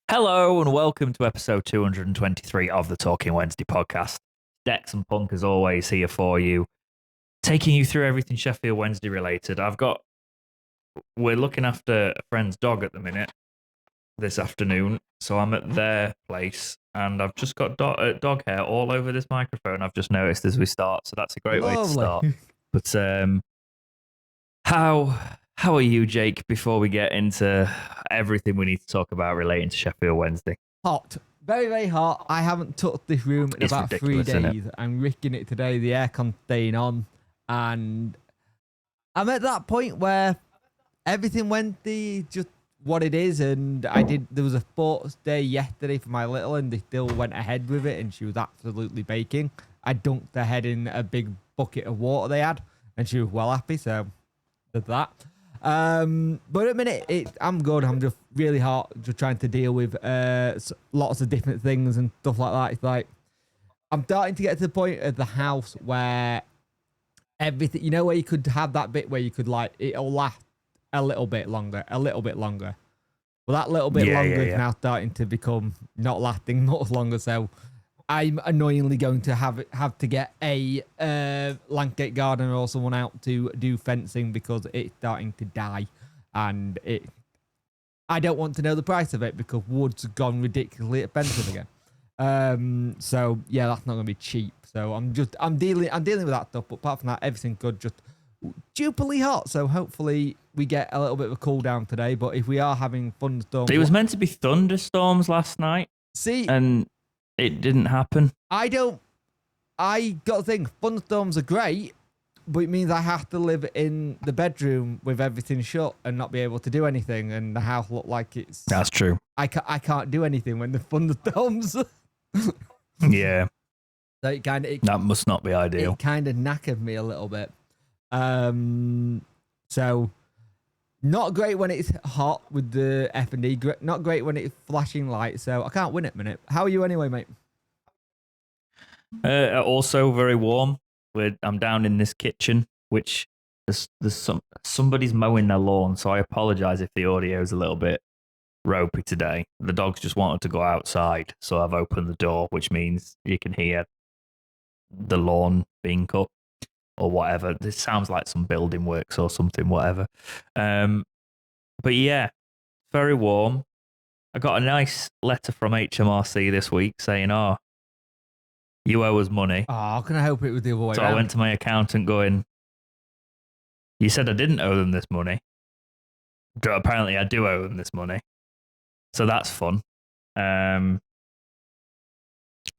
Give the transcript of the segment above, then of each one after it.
Hello and welcome to episode 223 of the Talking Wednesday podcast. Dex and Punk, as always, here for you, taking you through everything Sheffield Wednesday related. We're looking after a friend's dog at the minute this afternoon, so I'm at their place and I've just got dog hair all over this microphone. I've just noticed as we start, so that's a great way to start. But how are you, Jake, before we get into everything we need to talk about relating to Sheffield Wednesday? Hot. Very, very hot. I haven't touched this room in about 3 days. I'm risking it today. The aircon's staying on. And I'm at that point where everything went just what it is. And there was a sports day yesterday for my little and they still went ahead with it. And she was absolutely baking. I dunked her head in a big bucket of water they had. And she was well happy. So did that. But at the minute, I'm good. I'm just really hot, just trying to deal with lots of different things and stuff like that. It's like I'm starting to get to the point of the house where everything, where you could have that bit where you could it'll last a little bit longer. Well, that little bit longer is now starting to become not lasting much longer. So I'm annoyingly going to have to get a landscape gardener or someone out to do fencing because it's starting to die, and I don't want to know the price of it because wood's gone ridiculously expensive again. So yeah, that's not going to be cheap. So I'm dealing with that stuff. But apart from that, everything's good. Just stupidly hot. So hopefully we get a little bit of a cool down today. But if we are having thunderstorms, it was meant to be thunderstorms last night. And it didn't happen. I got to think, thunderstorms are great, but it means I have to live in the bedroom with everything shut and not be able to do anything, and the house look like it's... That's true. I can't do anything when the thunderstorms... Yeah. So that must not be ideal. It kind of knackered me a little bit. So... Not great when it's hot with the F&D. Not great when it's flashing lights. So I can't win it, minute. How are you anyway, mate? Also very warm. I'm down in this kitchen, which there's somebody's mowing their lawn. So I apologize if the audio is a little bit ropey today. The dogs just wanted to go outside, so I've opened the door, which means you can hear the lawn being cut. Or whatever. This sounds like some building works or something, whatever. But yeah, very warm. I got a nice letter from HMRC this week saying, you owe us money. Oh, can I hope it was the other way So around? I went to my accountant going, you said I didn't owe them this money. But apparently I do owe them this money. So that's fun.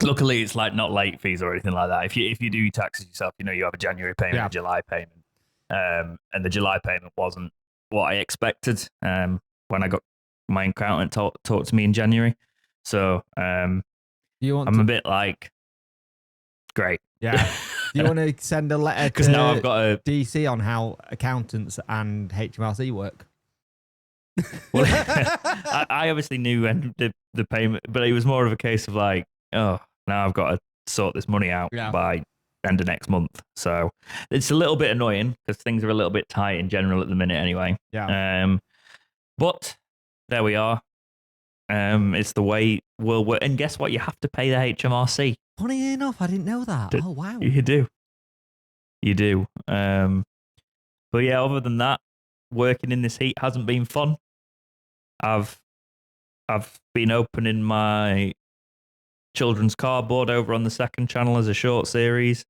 Luckily, it's not late fees or anything like that. If you do your taxes yourself, you have a January payment, a July payment, and the July payment wasn't what I expected. When I got my accountant talked to me in January, so I'm a bit great. Yeah. Do you want to send a letter because now I've got a DC on how accountants and HMRC work? Well, I obviously knew when the payment, but it was more of a case of now I've got to sort this money out by end of next month. So it's a little bit annoying because things are a little bit tight in general at the minute anyway. Yeah. But there we are. It's the way we'll work. And guess what? You have to pay the HMRC. Funny enough, I didn't know that. Oh, wow. You do. But yeah, other than that, working in this heat hasn't been fun. I've been opening my children's cardboard over on the second channel as a short series.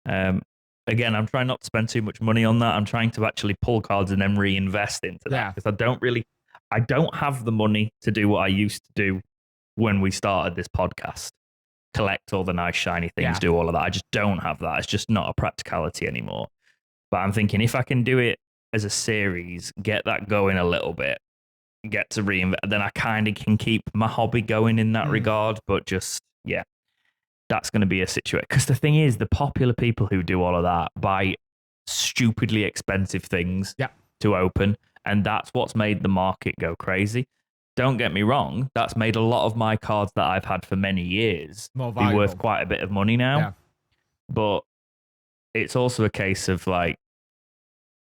Again, I'm trying not to spend too much money on that. I'm trying to actually pull cards and then reinvest into that because I don't have the money to do what I used to do when we started this podcast. Collect all the nice shiny things, do all of that. I just don't have that. It's just not a practicality anymore. But I'm thinking if I can do it as a series, get that going a little bit, get to reinvest, then I kind of can keep my hobby going in that regard. But just, that's going to be a situation. Because the thing is, the popular people who do all of that buy stupidly expensive things to open. And that's what's made the market go crazy. Don't get me wrong, that's made a lot of my cards that I've had for many years be worth quite a bit of money now. Yeah. But it's also a case of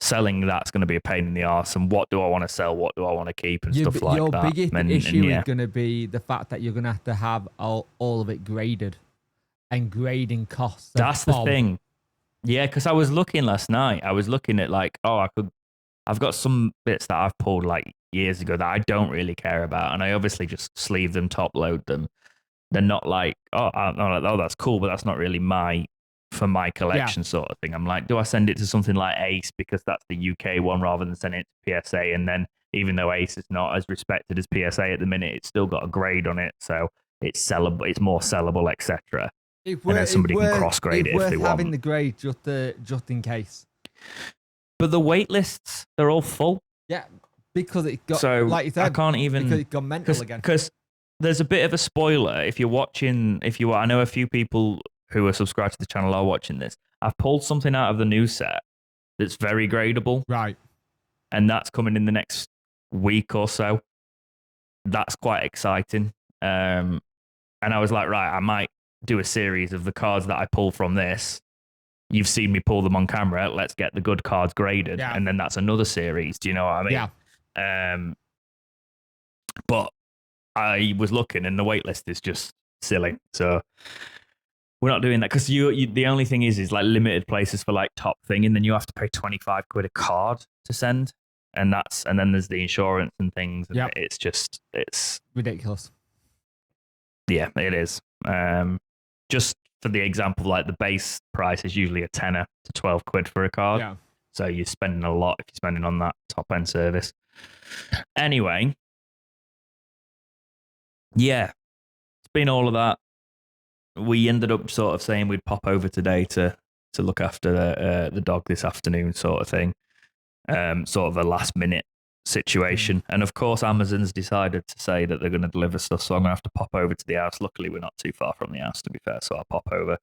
selling that's going to be a pain in the arse. And what do I want to sell? What do I want to keep and stuff like your that. biggest issue is going to be the fact that you're going to have all of it graded, and grading costs. That's the thing. Yeah, because I was looking last night. I was looking at like, I've got some bits that I've pulled like years ago that I don't really care about, and I obviously just sleeve them, top load them. They're not like, oh, that's cool, but that's not really for my collection sort of thing. I'm like, do I send it to something like Ace because that's the UK one rather than sending it to PSA? And then even though Ace is not as respected as PSA at the minute, it's still got a grade on it, so it's sellable, it's more sellable, etc. And then somebody can cross grade it if they want. Having the grade just in case. But the wait lists, they're all full. Yeah, because it got like you said, I can't even because it got mental again. Because there's a bit of a spoiler if you're watching. I know a few people who are subscribed to the channel are watching this. I've pulled something out of the new set that's very gradable, right? And that's coming in the next week or so. That's quite exciting. And I was like, right, I might do a series of the cards that I pull from this. You've seen me pull them on camera. Let's get the good cards graded. Yeah. And then that's another series. Do you know what I mean? Yeah. But I was looking and the wait list is just silly. So we're not doing that because you the only thing is like limited places for like top thing. And then you have to pay 25 quid a card to send. And then there's the insurance and things. And it's ridiculous. Yeah, it is. Just for the example, like the base price is usually a tenner to 12 quid for a card. Yeah. So you're spending a lot if you're spending on that top end service. Anyway, yeah, it's been all of that. We ended up sort of saying we'd pop over today to look after the dog this afternoon, sort of thing. Sort of a last minute situation. And of course, Amazon's decided to say that they're going to deliver stuff. So I'm going to have to pop over to the house. Luckily, we're not too far from the house, to be fair. So I'll pop over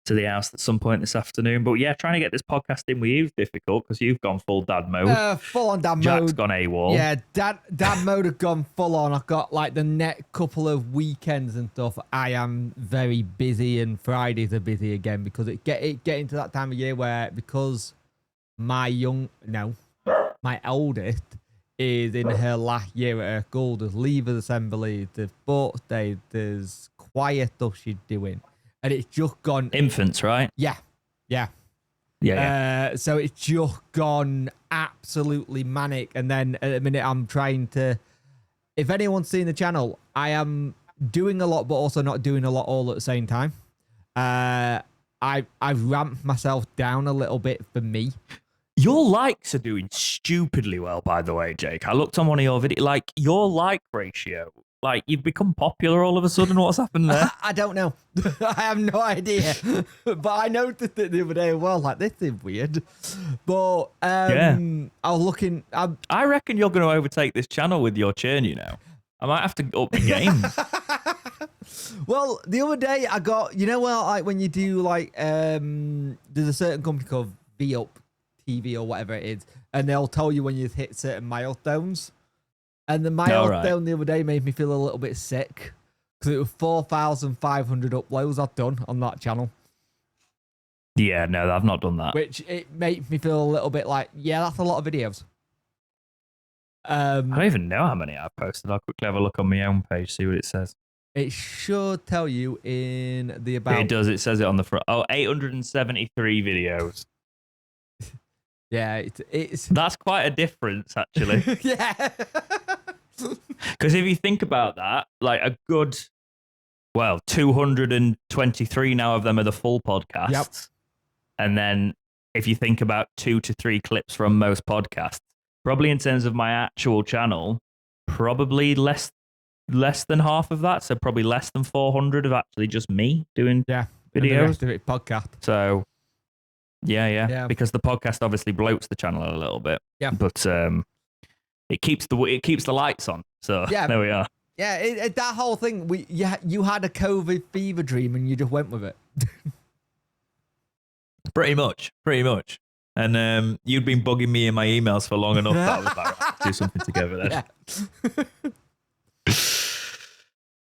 to the house at some point this afternoon. But yeah, trying to get this podcast in with you is difficult because you've gone full dad mode. Full on dad mode. Jack's gone AWOL. Yeah, dad mode have gone full on. I've got like the next couple of weekends and stuff. I am very busy, and Fridays are busy again because it getting to that time of year where because my eldest is in her last year at her school. There's leavers assembly, there's sports day, there's choir stuff she's doing, and it's just gone infants, right? Yeah. So it's just gone absolutely manic. And then at the minute, I'm trying to. If anyone's seen the channel, I am doing a lot, but also not doing a lot all at the same time. I've ramped myself down a little bit for me. Your likes are doing stupidly well, by the way, Jake. I looked on one of your videos. Like, your like ratio, like, you've become popular all of a sudden. What's happened there? I don't know. I have no idea. But I noticed it the other day as well. Like, this is weird. But I was looking. I reckon you're going to overtake this channel with your churn, you know. I might have to up the game. Well, the other day I got, like when you do like, there's a certain company called V-Up TV or whatever it is, and they'll tell you when you've hit certain milestones. And the milestone the other day made me feel a little bit sick because it was 4,500 uploads I've done on that channel. Yeah, no, I've not done that. Which it made me feel a little bit like, yeah, that's a lot of videos. I don't even know how many I've posted. I'll quickly have a look on my own page, see what it says. It should tell you in the about. It does. It says it on the front. Oh, 873 videos. Yeah, it's that's quite a difference, actually. Yeah. Because if you think about that, like a good, 223 now of them are the full podcasts. Yep. And then if you think about 2 to 3 clips from most podcasts, probably in terms of my actual channel, probably less than half of that. So probably less than 400 of actually just me doing videos. And the rest of it podcast. So yeah. Because the podcast obviously bloats the channel a little bit. Yeah. But it keeps the lights on. So there we are. Yeah, that whole thing. You had a COVID fever dream and you just went with it. Pretty much. And you'd been bugging me in my emails for long enough that I was like, right, do something together then. Yeah.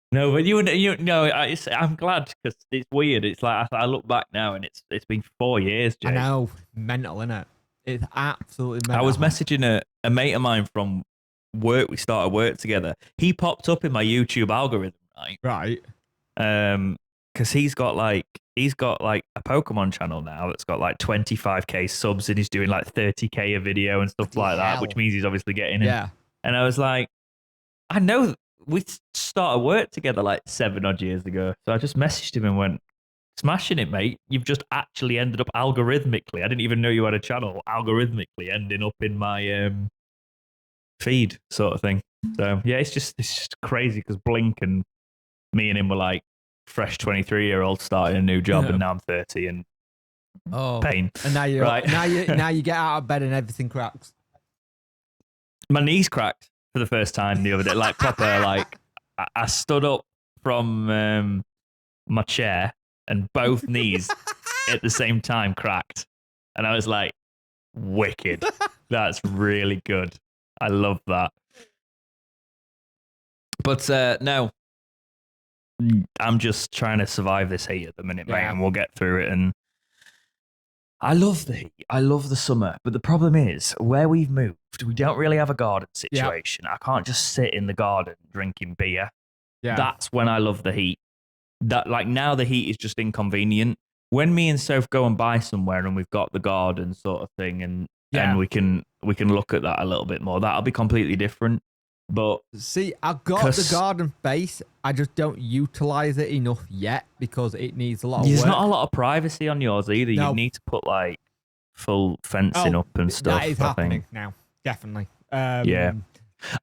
No, but I'm glad because it's weird. It's like I look back now and it's been 4 years, Jake. I know, mental, innit? It's absolutely mega I was hot. messaging a mate of mine from work. We started work together. He popped up in my YouTube algorithm, right? Right. Because he's got like a Pokemon channel now that's got like 25k subs and he's doing like 30k a video and stuff Bloody like that, hell. which means he's obviously getting in. Yeah. And I was like, I know we started work together like 7 odd years ago. So I just messaged him and went, smashing it, mate. You've just actually ended up algorithmically. I didn't even know you had a channel, algorithmically ending up in my feed sort of thing. So yeah, it's just crazy because Blink and me and him were like fresh 23-year-olds starting a new job, and now I'm 30 and pain. And now you right. now you get out of bed and everything cracks. My knees cracked for the first time the other day, like proper. Like I stood up from my chair and both knees at the same time cracked, and I was like, wicked. That's really good. I love that. But no, I'm just trying to survive this heat at the minute, mate, and we'll get through it. And I love the heat. I love the summer. But the problem is, where we've moved, we don't really have a garden situation. I can't just sit in the garden drinking beer. That's when I love the heat. That like now the heat is just inconvenient. When me and Soph go and buy somewhere and we've got the garden sort of thing, and we can look at that a little bit more, that'll be completely different. But see, I've got the garden space. I just don't utilize it enough yet because it needs a lot of work. There's not a lot of privacy on yours either. No. You need to put like full fencing up and stuff. That is happening now, definitely. Yeah,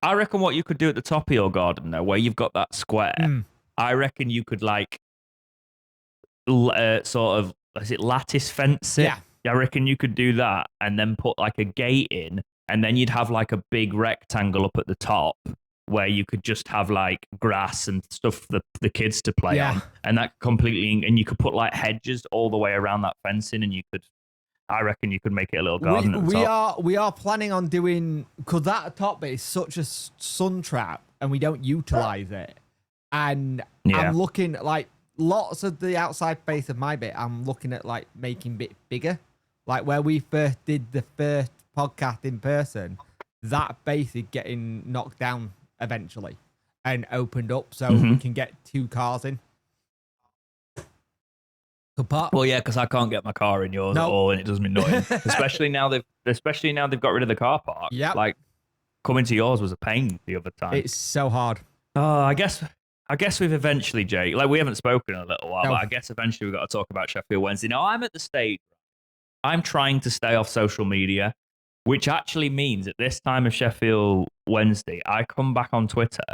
I reckon what you could do at the top of your garden though, where you've got that square, I reckon you could like sort of, is it lattice fence it? Yeah, I reckon you could do that and then put like a gate in. And then you'd have like a big rectangle up at the top where you could just have like grass and stuff for the kids to play on. And that completely, and you could put like hedges all the way around that fencing, and I reckon you could make it a little garden at the top. We are planning on doing, because that top bit is such a sun trap and we don't utilize it. And I'm looking like lots of the outside face of my bit, I'm looking at like making a bit bigger. Like where we first did the first podcast in person, that base is getting knocked down eventually and opened up so we can get 2 cars in. Well, yeah, because I can't get my car in yours at all, and it does me nothing. especially now they've got rid of the car park. Yeah, like coming to yours was a pain the other time. It's so hard. I guess we've eventually, Jake. Like we haven't spoken in a little while, but I guess eventually we've got to talk about Sheffield Wednesday. Now I'm at the stage. I'm trying to stay off social media, which actually means at this time of Sheffield Wednesday, I come back on Twitter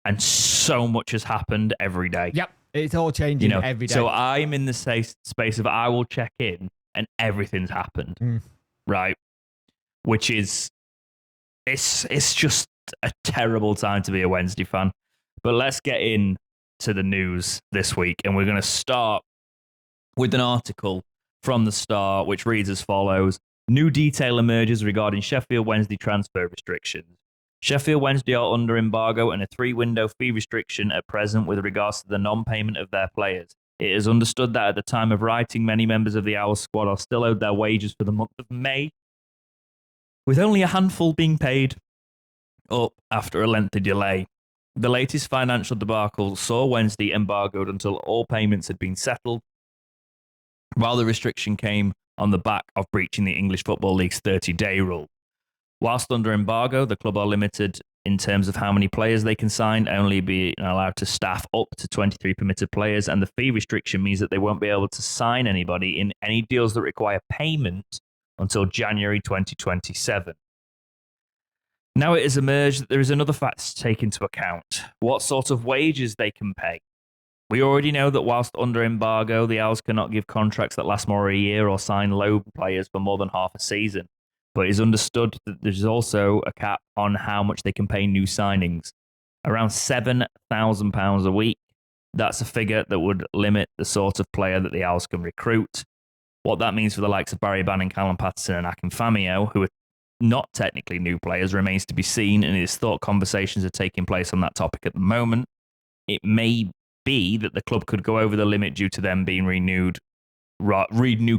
and so much has happened every day. Yep, it's all changing every day. So I'm in the space of I will check in and everything's happened, right? Which is, it's just a terrible time to be a Wednesday fan. But let's get into the news this week, and we're going to start with an article from the Star, which reads as follows. New detail emerges regarding Sheffield Wednesday transfer restrictions. Sheffield Wednesday are under embargo and a 3-window fee restriction at present with regards to the non-payment of their players. It is understood that at the time of writing, many members of the Owls squad are still owed their wages for the month of May, with only a handful being paid up after a lengthy delay. The latest financial debacle saw Wednesday embargoed until all payments had been settled, while the restriction came on the back of breaching the English Football League's 30-day rule. Whilst under embargo, the club are limited in terms of how many players they can sign, only being allowed to staff up to 23 permitted players, and the fee restriction means that they won't be able to sign anybody in any deals that require payment until January 2027. Now it has emerged that there is another factor to take into account: what sort of wages they can pay. We already know that whilst under embargo, the Owls cannot give contracts that last more than a year or sign loan players for more than half a season. But it is understood that there's also a cap on how much they can pay new signings. Around £7,000 a week. That's a figure that would limit the sort of player that the Owls can recruit. What that means for the likes of Barry Bannon, Callum Patterson and Akinfamio, who are not technically new players, remains to be seen, and it is thought conversations are taking place on that topic at the moment. It may be that the club could go over the limit due to them being renewed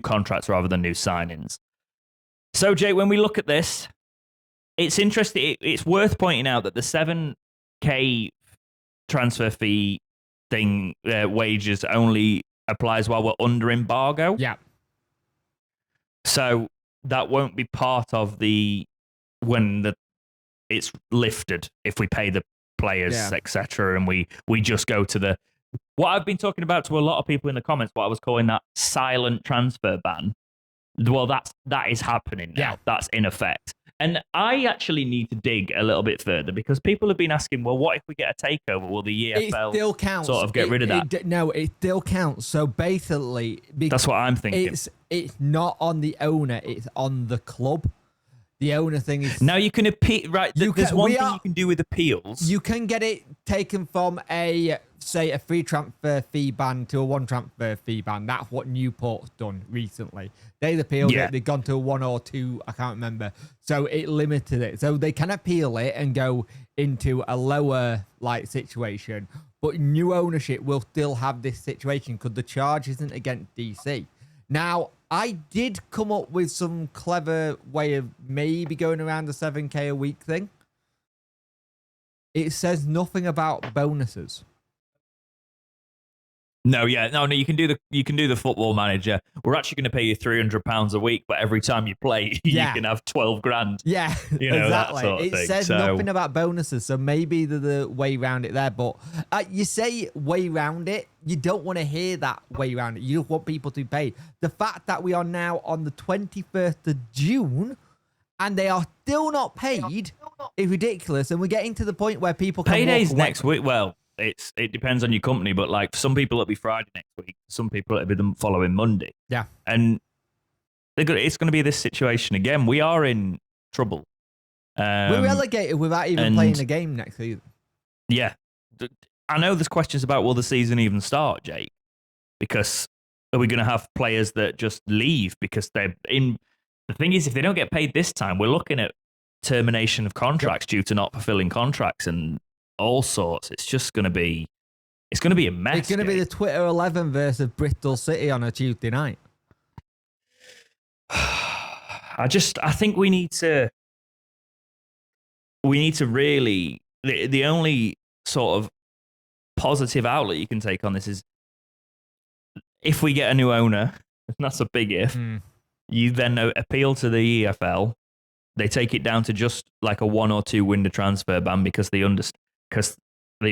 contracts rather than new signings. So, Jake, when we look at this, it's interesting. It's worth pointing out that the 7K transfer fee thing, wages only applies while we're under embargo. Yeah. So that won't be part of it's lifted if we pay the players, etc. And we just go to what I've been talking about to a lot of people in the comments, what I was calling that silent transfer ban. Well, that is happening now. Yeah. That's in effect. And I actually need to dig a little bit further because people have been asking, well, what if we get a takeover? Will the EFL it still counts. sort of get rid of that? No, it still counts. So basically, that's what I'm thinking. It's not on the owner, it's on the club. The owner thing is... Now you can appeal, right? There's one thing you can do with appeals. You can get it taken from say a free transfer fee ban to a one transfer fee ban. That's what Newport's done recently. They've appealed it. They've gone to a 1 or 2. I can't remember. So it limited it. So they can appeal it and go into a lower situation. But new ownership will still have this situation because the charge isn't against DC. Now, I did come up with some clever way of maybe going around the 7K a week thing. It says nothing about bonuses. No, you can do the Football Manager. We're actually going to pay you £300 a week, but every time you play, you can have 12 grand. Yeah, you know, exactly. That sort of it thing. says nothing about bonuses, so maybe the way around it there. But you say way round it, you don't want to hear that way around it. You don't want people to be paid. The fact that we are now on the 21st of June and they are still not paid is ridiculous. And we're getting to the point where people can paydays next week. Well, it depends on your company, but like some people it'll be Friday next week, some people it'll be the following Monday. Yeah, and it's going to be this situation again. We are in trouble. We're relegated without even playing a game next season. Yeah, I know there's questions about will the season even start, Jake? Because are we going to have players that just leave because they're in? The thing is, if they don't get paid this time, we're looking at termination of contracts due to not fulfilling contracts and all sorts. It's just going to be, a mess. It's going to be the Twitter 11 versus Bristol City on a Tuesday night. I think we need to really, the only sort of positive outlet you can take on this is if we get a new owner, and that's a big if, you then appeal to the EFL. They take it down to just like a 1 or 2 window transfer ban because they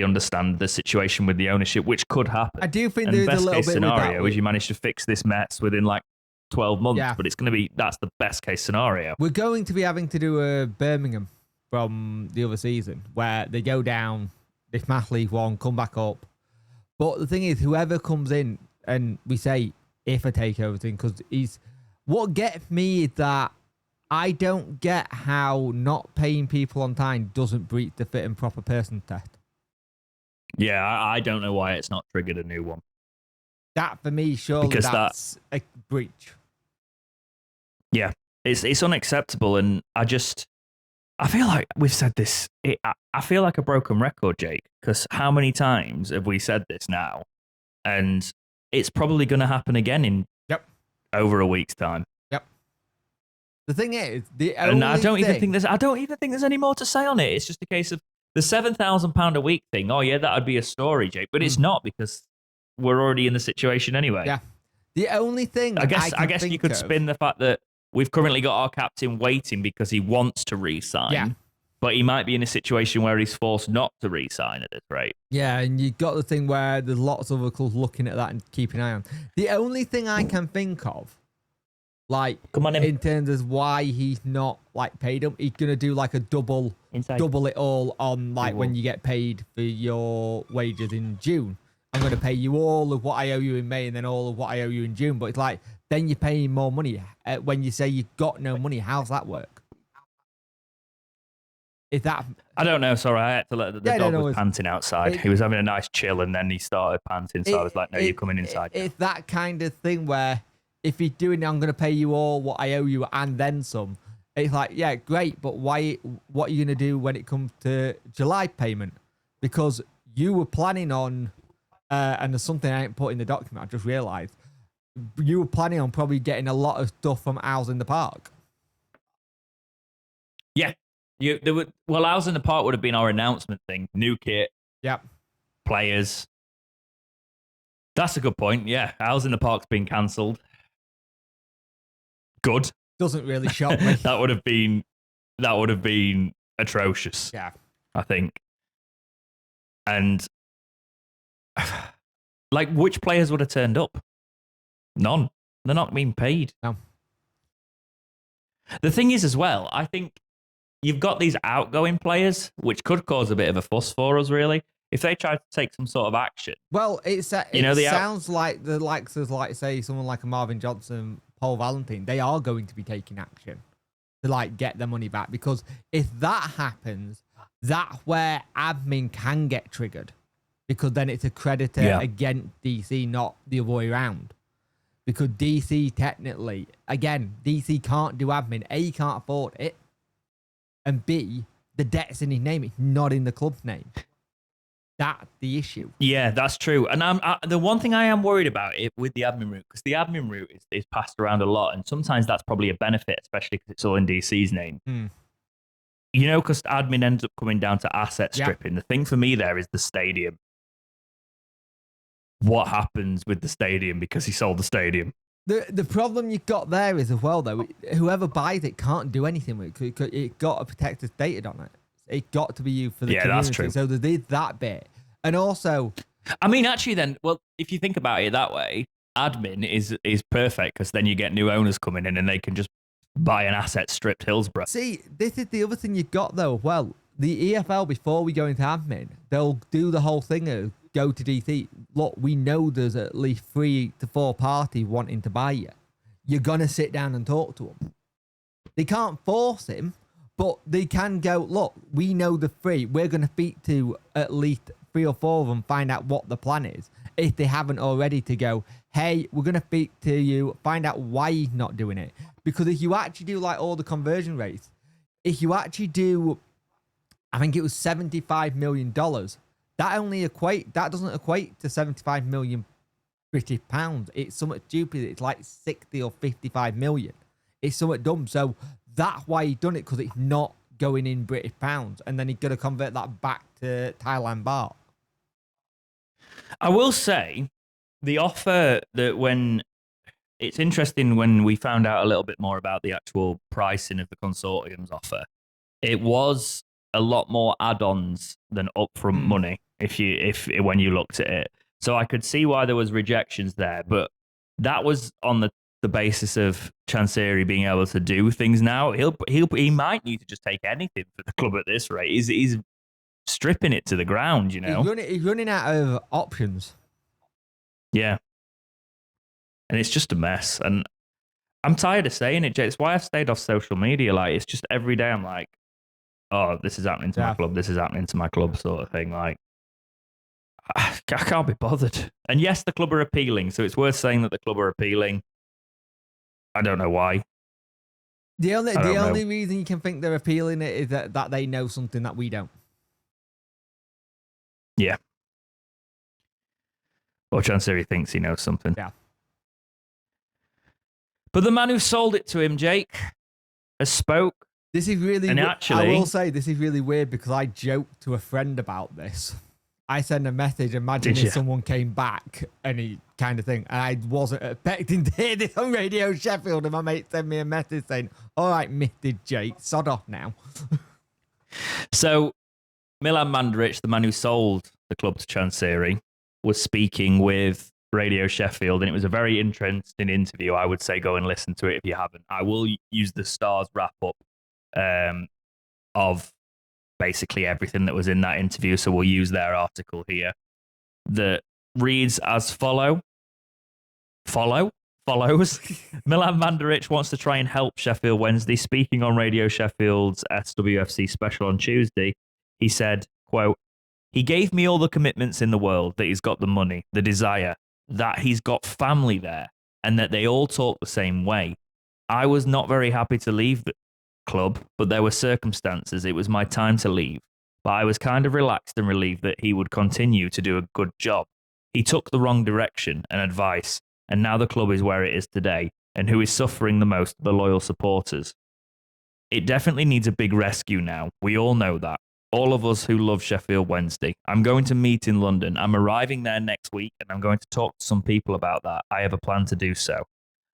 understand the situation with the ownership, which could happen. I do think and there's best a little case bit scenario is you manage to fix this mess within like 12 months, but that's the best case scenario. We're going to be having to do a Birmingham from the other season where they go down, they smash League One, come back up. But the thing is, whoever comes in, and we say if a takeover thing, because what gets me is that I don't get how not paying people on time doesn't breach the fit and proper person test. Yeah, I don't know why it's not triggered a new one. That for me, surely because that's a breach. Yeah, it's unacceptable, and I feel like we've said this. I feel like a broken record, Jake, because how many times have we said this now? And it's probably going to happen again in over a week's time. Yep. The thing is, I don't even think there's any more to say on it. It's just a case of the £7,000 a week thing. Oh yeah, that would be a story, Jake, but it's not because we're already in the situation anyway. Yeah. The only thing I guess you could spin the fact that we've currently got our captain waiting because he wants to re-sign. Yeah. But he might be in a situation where he's forced not to re-sign at this rate. Yeah, and you got the thing where there's lots of other clubs looking at that and keeping an eye on. The only thing I can think of, in terms of why he's not paid him, he's gonna do like a double it all on when you get paid for your wages in June. I'm gonna pay you all of what I owe you in May and then all of what I owe you in June. But it's then you're paying more money. When you say you've got no money, how's that work? I don't know. Sorry, I had to let the dog was panting outside. He was having a nice chill, and then he started panting. So I was like, "No, you're coming inside." It's that kind of thing where if he's doing it, I'm going to pay you all what I owe you and then some. It's yeah, great, but why? What are you going to do when it comes to July payment? Because you were planning on, and there's something I ain't put in the document. I just realised you were planning on probably getting a lot of stuff from Owls in the Park. Hours in the Park would have been our announcement thing. New kit. Yep. Players. That's a good point. Yeah, Hours in the Park's been cancelled. Good. Doesn't really shock me. that would have been atrocious. Yeah. I think. And like, which players would have turned up? None. They're not being paid. No. The thing is, as well, I think you've got these outgoing players, which could cause a bit of a fuss for us, really. If they try to take some sort of action. Well, it sounds like the likes of, like, say, someone like a Marvin Johnson, Paul Valentine, they are going to be taking action to, like, get their money back. Because if that happens, that's where admin can get triggered. Because then it's a creditor against DC, not the other way around. Because DC, technically, again, DC can't do admin. A, can't afford it. And B, the debt's in his name. It's not in the club's name. That's the issue. Yeah, that's true. And the one thing I am worried about it with the admin route, because the admin route is passed around a lot, and sometimes that's probably a benefit, especially because it's all in DC's name. You know, because admin ends up coming down to asset stripping. The thing for me there is the stadium. What happens with the stadium because he sold the stadium? The problem you've got there is, as well, though, whoever buys it can't do anything with it. It got a protected stated on it. It got to be used for the community. That's true. So they did that bit. And also... I mean, actually then, well, if you think about it that way, admin is perfect because then you get new owners coming in and they can just buy an asset stripped Hillsborough. See, this is the other thing you've got, though. Well, the EFL, before we go into admin, they'll do the whole thing of go to DC. Look, we know there's at least 3 to 4 parties wanting to buy you. You're going to sit down and talk to them. They can't force him, but they can go, look, we know the 3. We're going to speak to at least 3 or 4 of them, find out what the plan is. If they haven't already, to go, hey, we're going to speak to you, find out why he's not doing it. Because if you actually do, like, all the conversion rates, if you actually do, I think it was $75 million, that doesn't equate to 75 million British pounds. It's somewhat stupid. It's like 60 or 55 million. It's somewhat dumb. So that's why he done it, because it's not going in British pounds, and then he's gonna convert that back to Thailand baht. I will say the offer that when it's interesting when we found out a little bit more about the actual pricing of the consortium's offer, it was a lot more add-ons than upfront money if when you looked at it. So I could see why there was rejections there, but that was on the basis of Chansiri being able to do things now. He might need to just take anything for the club at this rate. He's stripping it to the ground, you know. He's running out of options. Yeah. And it's just a mess. And I'm tired of saying it, Jay. It's why I've stayed off social media. Like, it's just every day I'm like, oh, this is happening to my club. This is happening to my club, sort of thing. Like, I can't be bothered. And yes, the club are appealing, so it's worth saying that the club are appealing. I don't know why. The only reason you can think they're appealing it is that they know something that we don't. Yeah. Or Chansiri thinks he knows something. Yeah. But the man who sold it to him, Jake, has spoke. This is really, and actually, I will say this is really weird because I joked to a friend about this. I sent a message, imagining someone came back and he kind of thing. And I wasn't expecting to hear this on Radio Sheffield. And my mate sent me a message saying, all right, Mr. Jake, sod off now. So Milan Mandarić, the man who sold the club to Chansiri, was speaking with Radio Sheffield, and it was a very interesting interview. I would say go and listen to it if you haven't. I will use the Stars wrap-up of basically everything that was in that interview, so we'll use their article here that reads as follows. Milan Mandarić wants to try and help Sheffield Wednesday. Speaking on Radio Sheffield's SWFC special on Tuesday, he said, quote, "He gave me all the commitments in the world, that he's got the money, the desire, that he's got family there, and that they all talk the same way. I was not very happy to leave the club, but there were circumstances. It was my time to leave. But I was kind of relaxed and relieved that he would continue to do a good job. He took the wrong direction and advice, and now the club is where it is today. And who is suffering the most? The loyal supporters." it definitely needs a big rescue now. We all know that. All of us who love Sheffield Wednesday. I'm going to meet in London. I'm arriving there next week, and I'm going to talk to some people about that. I have a plan to do so.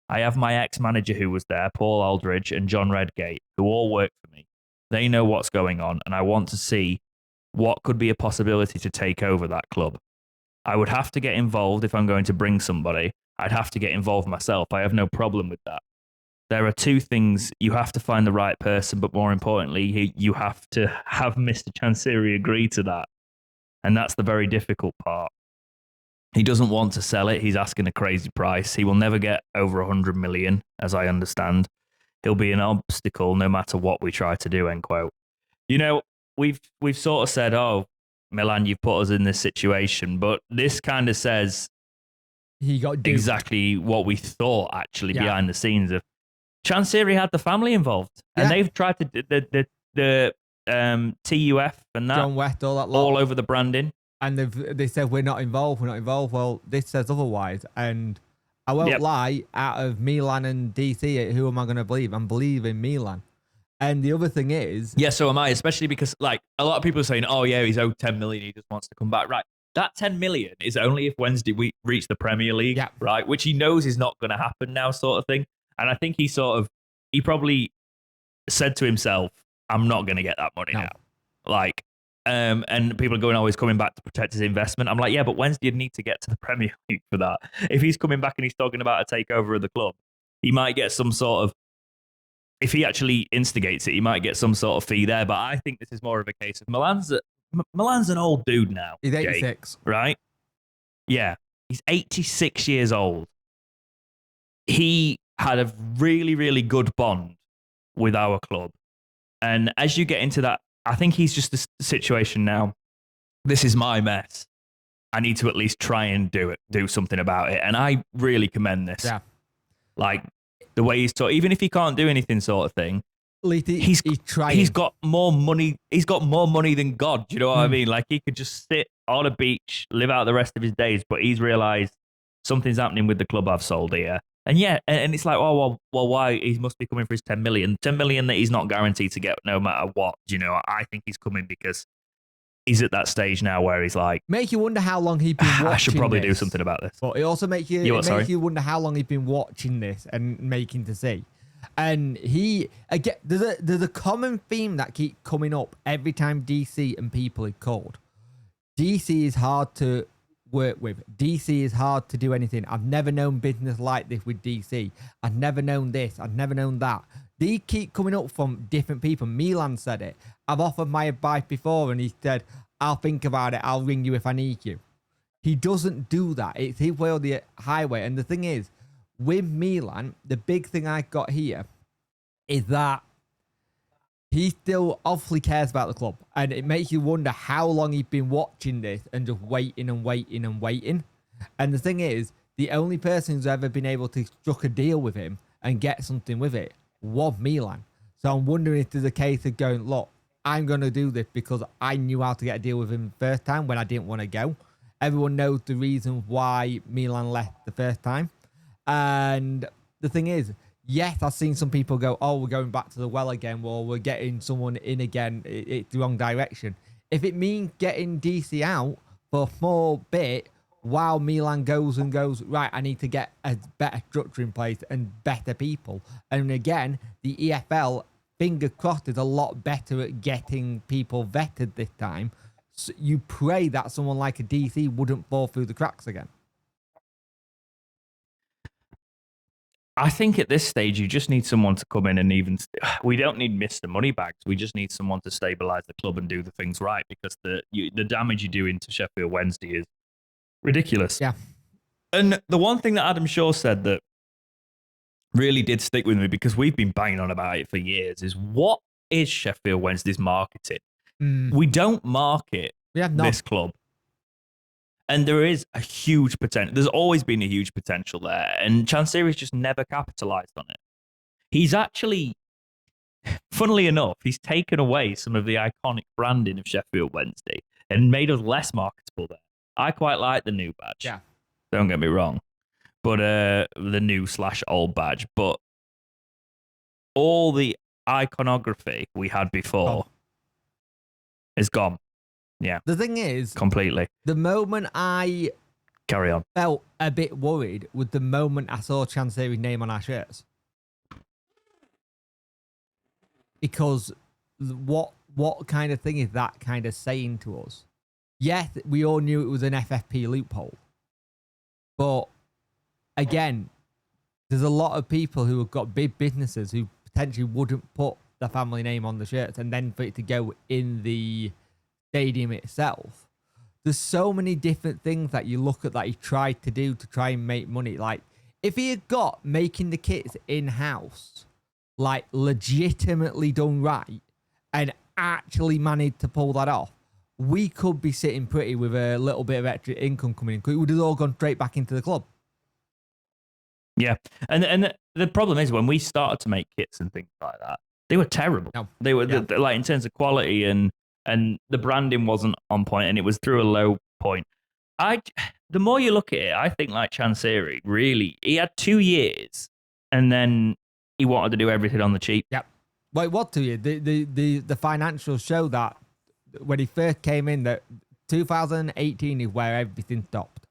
I have my ex-manager who was there, Paul Aldridge and John Redgate, who all work for me. They know what's going on, and I want to see what could be a possibility to take over that club. I would have to get involved if I'm going to bring somebody. I'd have to get involved myself. I have no problem with that. There are two things. You have to find the right person, but more importantly, you have to have Mr. Chansiri agree to that. And that's the very difficult part. He doesn't want to sell it. He's asking a crazy price. He will never get over 100 million, as I understand. He'll be an obstacle no matter what we try to do, end quote. You know, we've sort of said, oh, Milan, you've put us in this situation, but this kind of says he got duped. Exactly what we thought actually behind the scenes of Chansiri had the family involved, and they've tried to the TUF and that John West, all over the branding, and they said we're not involved. Well, this says otherwise, and I won't lie. Out of Milan and DC, who am I going to believe? I'm believing Milan. And the other thing is, so am I. Especially because like a lot of people are saying, oh yeah, he's owed 10 million. He just wants to come back. Right, that 10 million is only if Wednesday we reach the Premier League, right? Which he knows is not going to happen now, sort of thing. And I think he probably said to himself, I'm not going to get that money now. Like, and people are going, oh, he's coming back to protect his investment. I'm like, yeah, but Wednesday need to get to the Premier League for that. If he's coming back and he's talking about a takeover of the club, he might get some sort of, if he actually instigates it, he might get some sort of fee there. But I think this is more of a case of Milan's an old dude now. He's 86. Jake, right? Yeah. He's 86 years old. He had a really, really good bond with our club. And as you get into that, I think he's just the situation now. This is my mess. I need to at least try and do something about it. And I really commend this. Yeah. Like the way he's taught, even if he can't do anything sort of thing, he's trying. He's got more money. He's got more money than God. Do you know what I mean? Like he could just sit on a beach, live out the rest of his days, but he's realized something's happening with the club I've sold here. And and it's like, oh, well, why? He must be coming for his 10 million. 10 million that he's not guaranteed to get no matter what. You know, I think he's coming because he's at that stage now where he's like... Make you wonder how long he's been watching I should probably do something about this. But it also makes you wonder how long he's been watching this and making to see. And again, there's a common theme that keeps coming up every time DC and people are called. DC is hard to work with. DC is hard to do anything. I've never known business like this with DC. I've never known this. I've never known that. They keep coming up from different people. Milan said it. I've offered my advice before and he said, I'll think about it. I'll ring you if I need you. He doesn't do that. It's his way or the highway. And the thing is, with Milan, the big thing I got here is that he still obviously cares about the club. And it makes you wonder how long he's been watching this and just waiting and waiting and waiting. And the thing is, the only person who's ever been able to struck a deal with him and get something with it was Milan. So I'm wondering if there's a case of going, look, I'm going to do this because I knew how to get a deal with him the first time when I didn't want to go. Everyone knows the reason why Milan left the first time. And the thing is, yes, I've seen some people go, oh, we're going back to the well again, or we're getting someone in again. It's the wrong direction. If it means getting DC out for a small bit while Milan goes, right, I need to get a better structure in place and better people. And again, the EFL, finger crossed, is a lot better at getting people vetted this time. So you pray that someone like a DC wouldn't fall through the cracks again. I think at this stage, you just need someone to come in and we don't need Mr. Moneybags. We just need someone to stabilise the club and do the things right, because the damage you do into Sheffield Wednesday is ridiculous. Yeah. And the one thing that Adam Shaw said that really did stick with me, because we've been banging on about it for years, is what is Sheffield Wednesday's marketing? We don't market this club. And there is a huge potential. There's always been a huge potential there. And Chansiri's just never capitalized on it. He's actually, funnily enough, he's taken away some of the iconic branding of Sheffield Wednesday and made us less marketable there. I quite like the new badge. Yeah. Don't get me wrong. But the new /old badge. But all the iconography we had before is gone. Yeah. The thing is, completely. The moment I carry on felt a bit worried was the moment I saw Chansiri's name on our shirts. Because what kind of thing is that kind of saying to us? Yes, we all knew it was an FFP loophole. But again, there's a lot of people who have got big businesses who potentially wouldn't put the family name on the shirts, and then for it to go in the stadium itself. There's so many different things that you look at that he tried to do to try and make money. Like, if he had got making the kits in-house, like, legitimately done right, and actually managed to pull that off, we could be sitting pretty with a little bit of extra income coming in, because it would have all gone straight back into the club. Yeah, and the problem is when we started to make kits and things like that, they were terrible. No. They were like in terms of quality, and the branding wasn't on point, and it was through a low point. The more you look at it, I think like Chansiri, really, he had 2 years, and then he wanted to do everything on the cheap. Yep. Wait, what 2 years? The financials show that when he first came in, that 2018 is where everything stopped,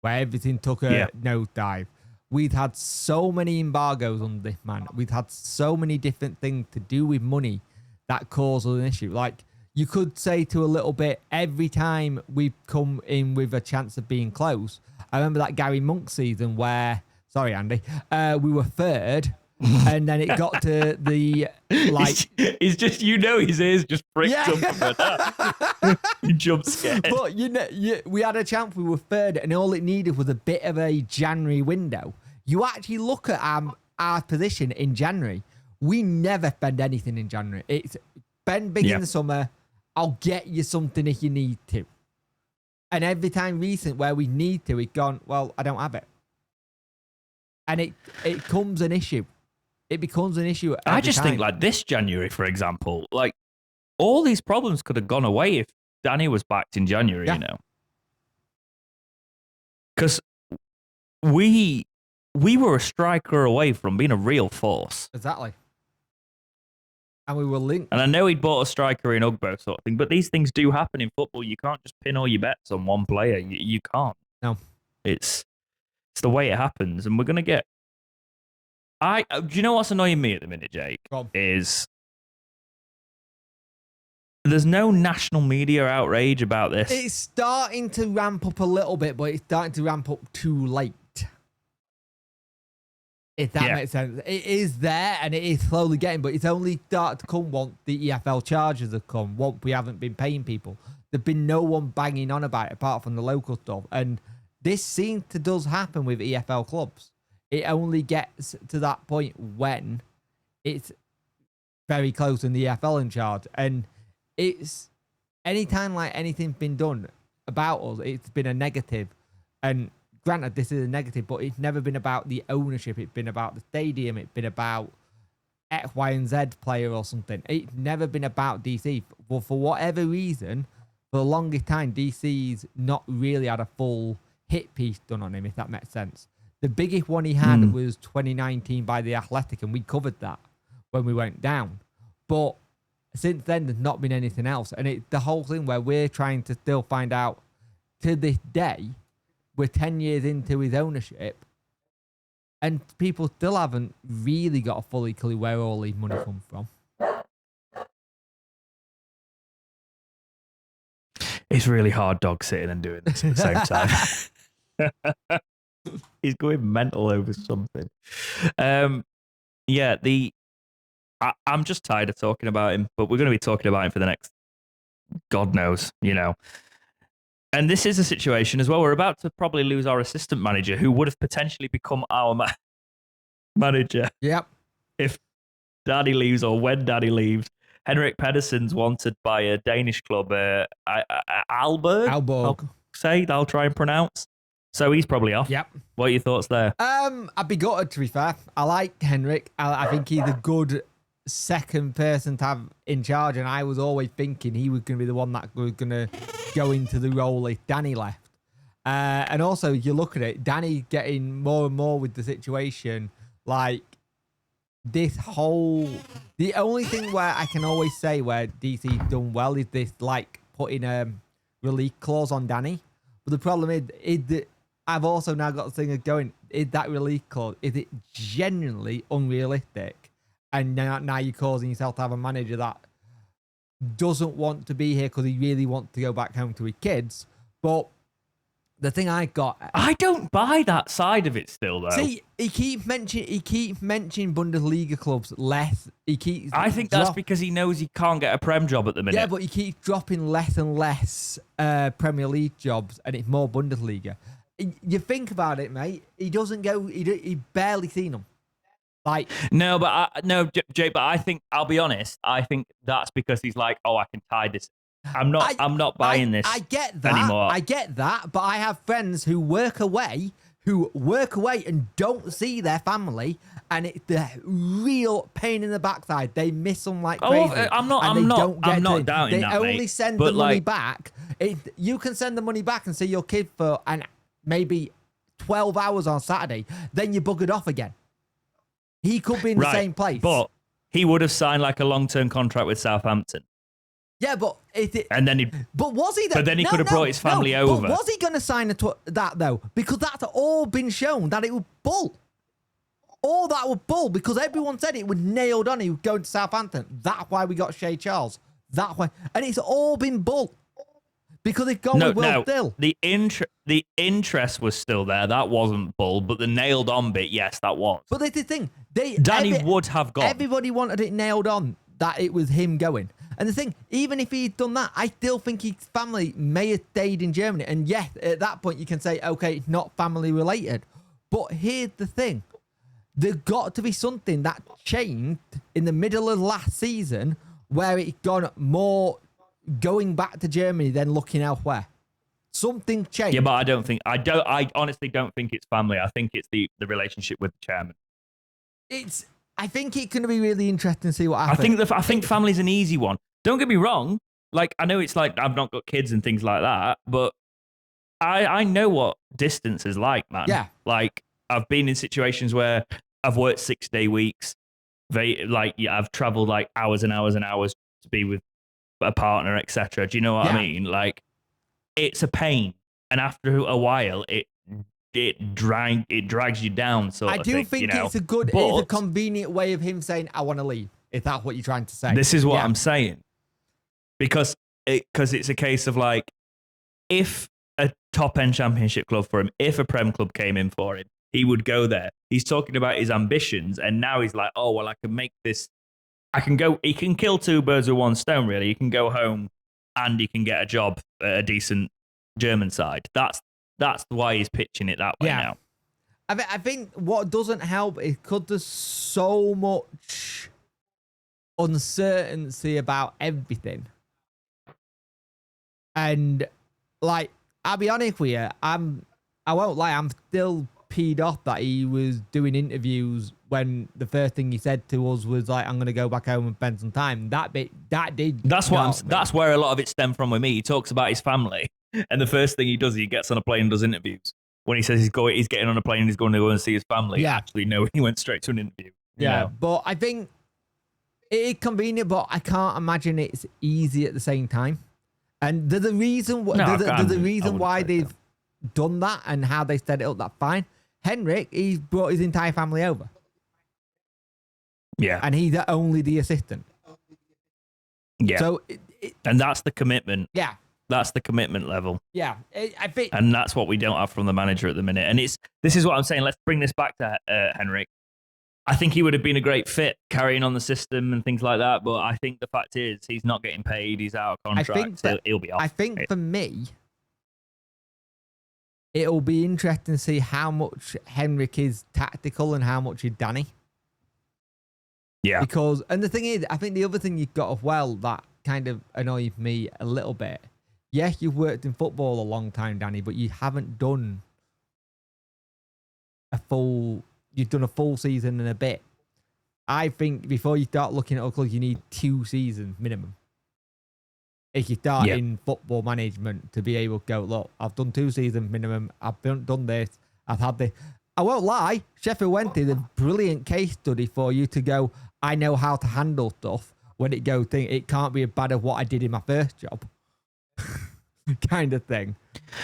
where everything took a nosedive. We've had so many embargoes on this man. We've had so many different things to do with money that cause an issue. Like, you could say to a little bit, every time we've come in with a chance of being close. I remember that Gary Monk season where, sorry, Andy, we were third. And then it got to the, like... He's just, his ears just pricked up. He jump scared. But, we had a chance, we were third, and all it needed was a bit of a January window. You actually look at our position in January. We never spend anything in January. It's spend big in the summer. I'll get you something if you need to. And every time recent where we need to, it's gone, well, I don't have it. And it becomes an issue. It becomes an issue. I just think like this January, for example, like all these problems could have gone away if Danny was backed in January, Because we were a striker away from being a real force. Exactly. And we were linked. And I know he'd bought a striker in Ugbo sort of thing, but these things do happen in football. You can't just pin all your bets on one player. You can't. No. It's the way it happens. And we're going to get... do you know what's annoying me at the minute, Jake? Is there's no national media outrage about this. It's starting to ramp up a little bit, but it's starting to ramp up too late. If that makes sense. It is there, and it is slowly getting, but it's only started to come once the EFL charges have come, once we haven't been paying people. There's been no one banging on about it apart from the local stuff. And this seems to does happen with EFL clubs. It only gets to that point when it's very close and the EFL in charge. And it's anytime like anything's been done about us, it's been a negative. And granted, this is a negative, but it's never been about the ownership. It's been about the stadium. It's been about X, Y, and Z player or something. It's never been about DC. But for whatever reason, for the longest time, DC's not really had a full hit piece done on him, if that makes sense. The biggest one he had was 2019 by the Athletic, and we covered that when we went down. But since then, there's not been anything else. And it's the whole thing where we're trying to still find out, to this day, we're 10 years into his ownership, and people still haven't really got a fully clue where all his money comes from. It's really hard dog sitting and doing this at the same time. He's going mental over something. I'm just tired of talking about him, but we're going to be talking about him for the next, God knows, And this is a situation as well. We're about to probably lose our assistant manager, who would have potentially become our manager. Yep. If Daddy leaves or when Daddy leaves. Henrik Pedersen's wanted by a Danish club, Aalborg. I'll try and pronounce. So he's probably off. Yep. What are your thoughts there? I'd be gutted, to be fair. I like Henrik. I think he's a good second person to have in charge, and I was always thinking he was going to be the one that was going to go into the role if Danny left. And also, you look at it, Danny getting more and more with the situation. Like, the only thing where I can always say where DC's done well is this, like, putting release clause on Danny. But the problem is that I've also now got the thing of going, is that release clause, is it genuinely unrealistic? And now you're causing yourself to have a manager that doesn't want to be here because he really wants to go back home to his kids. But the thing I don't buy that side of it still, though. See, he keeps mentioning Bundesliga clubs less. I think that's because he knows he can't get a Prem job at the minute. Yeah, but he keeps dropping less and less Premier League jobs, and it's more Bundesliga. You think about it, mate. He doesn't go. He barely seen them. Like no, Jay. But I think I'll be honest. I think that's because he's like, oh, I can tie this. I'm not buying this. I get that anymore. I get that, but I have friends who work away and don't see their family, and it's the real pain in the backside. They miss them like crazy. I'm not doubting that. They only mate. send but the money back. You can send the money back and see your kid for maybe 12 hours on Saturday. Then you're buggered off again. He could be in the same place, but he would have signed like a long-term contract with Southampton. Yeah, but but was he? But then he could have brought his family over. But was he going to sign that though? Because that's all been shown that it was bull. All that was bull because everyone said it was nailed on. He was going to Southampton. That's why we got Shea Charles. That way, and it's all been bull because they've gone with Will Still. The interest was still there. That wasn't bull, but the nailed on bit, yes, that was. But that's the thing. Danny would have gone. Everybody wanted it nailed on that it was him going. And the thing, even if he'd done that, I still think his family may have stayed in Germany. And yes, at that point, you can say, okay, it's not family related. But here's the thing. There's got to be something that changed in the middle of last season where it's gone more going back to Germany than looking elsewhere. Something changed. Yeah, but I honestly don't think it's family. I think it's the relationship with the chairman. I think it's going to be really interesting to see what happens. I think family's an easy one. Don't get me wrong. Like, I know it's like I've not got kids and things like that, but I know what distance is like, man. Yeah. Like, I've been in situations where I've worked 6-day weeks. I've traveled like hours and hours and hours to be with a partner, etc. Do you know what I mean? Like, it's a pain. And after a while, it drags you down. I do think it's a convenient way of him saying, I want to leave. If that's what you're trying to say. This is what I'm saying. Because it's a case of like, if a top-end championship club for him, if a Prem club came in for him, he would go there. He's talking about his ambitions, and now he's like, oh, well, I can make this. He can kill two birds with one stone, really. He can go home and he can get a job at a decent German side. That's why he's pitching it that way now. I think what doesn't help is because there's so much uncertainty about everything. And, like, I'll be honest with you, I won't lie, I'm still peed off that he was doing interviews when the first thing he said to us was like, I'm going to go back home and spend some time. That's where a lot of it stemmed from with me. He talks about his family, and the first thing he does, he gets on a plane and does interviews. When he says he's getting on a plane and he's going to go and see his family, actually, no, he went straight to an interview. But I think it is convenient, but I can't imagine it's easy at the same time. And there's a reason why they've done that and how they set it up. That's fine. Henrik, he's brought his entire family over. Yeah. And he's only the assistant. Yeah. So and that's the commitment. Yeah. That's the commitment level. Yeah. I think, and that's what we don't have from the manager at the minute. And this is what I'm saying. Let's bring this back to Henrik. I think he would have been a great fit carrying on the system and things like that. But I think the fact is he's not getting paid. He's out of contract. He'll be off. I think for me, it'll be interesting to see how much Henrik is tactical and how much is Danny. Yeah. And the thing is, I think the other thing you've got as well that kind of annoys me a little bit. Yes, you've worked in football a long time, Danny, but you haven't done you've done a full season and a bit. I think before you start looking at clubs, you need 2 seasons minimum. If you start in football management to be able to go, look, I've done 2 seasons minimum. I've done this. I've had this. I won't lie, Sheffield Wednesday is a brilliant case study for you to go, I know how to handle stuff when it goes thing. It can't be as bad as what I did in my first job. Kind of thing.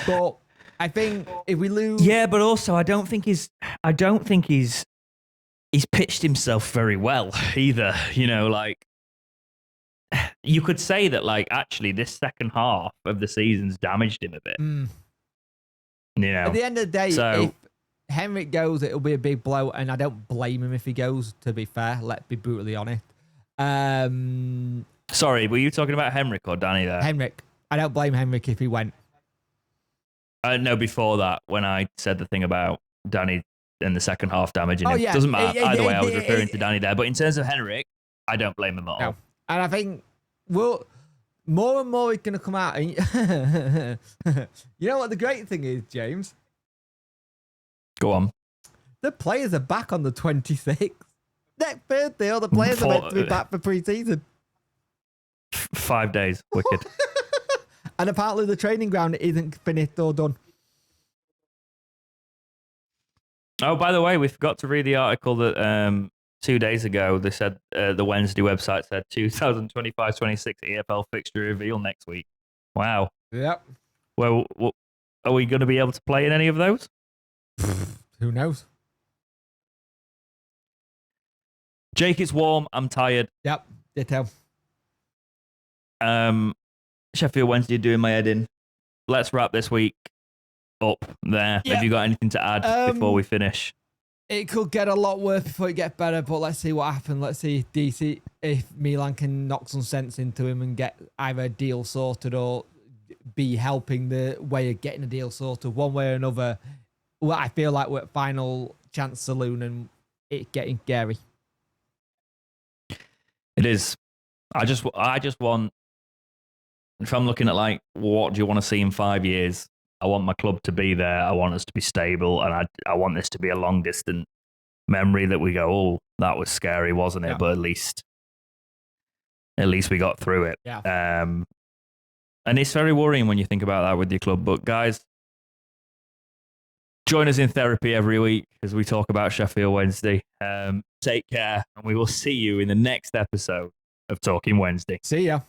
But I think if we lose... Yeah, but also I don't think he's pitched himself very well either. You know, like, you could say that, like, actually this second half of the season's damaged him a bit. You know, at the end of the day, so, if Henrik goes, it'll be a big blow, and I don't blame him if he goes, to be fair. Let's be brutally honest. Sorry, were you talking about Henrik or Danny there? Henrik. I don't blame Henrik if he went. No, before that, when I said the thing about Danny in the second half damaging him. Yeah. Doesn't matter. Either way, I was referring to Danny there. But in terms of Henrik, I don't blame him at all. No. And I think more and more is going to come out. And you know what the great thing is, James? Go on. The players are back on the 26th. Next Thursday, all the players are meant to be back for pre-season. 5 days. Wicked. And apparently the training ground isn't finished or done. Oh, by the way, we forgot to read the article that 2 days ago they said the Wednesday website said 2025-26 EFL fixture reveal next week. Wow. Yep. Well, are we going to be able to play in any of those? Who knows? Jake, it's warm. I'm tired. Yep. Ditto. Sheffield Wednesday doing my head in. Let's wrap this week up there. Yeah. Have you got anything to add before we finish? It could get a lot worse before it gets better, but let's see what happens. Let's see if Milan can knock some sense into him and get either a deal sorted or be helping the way of getting a deal sorted one way or another. Well, I feel like we're at final chance saloon and it's getting scary. It is. I just want, if I'm looking at, like, what do you want to see in 5 years? I want my club to be there. I want us to be stable, and I want this to be a long distant memory that we go, oh, that was scary, wasn't it? Yeah. But at least we got through it. Yeah. And it's very worrying when you think about that with your club. But guys, join us in therapy every week as we talk about Sheffield Wednesday. Take care, and we will see you in the next episode of Talking Wednesday. See ya.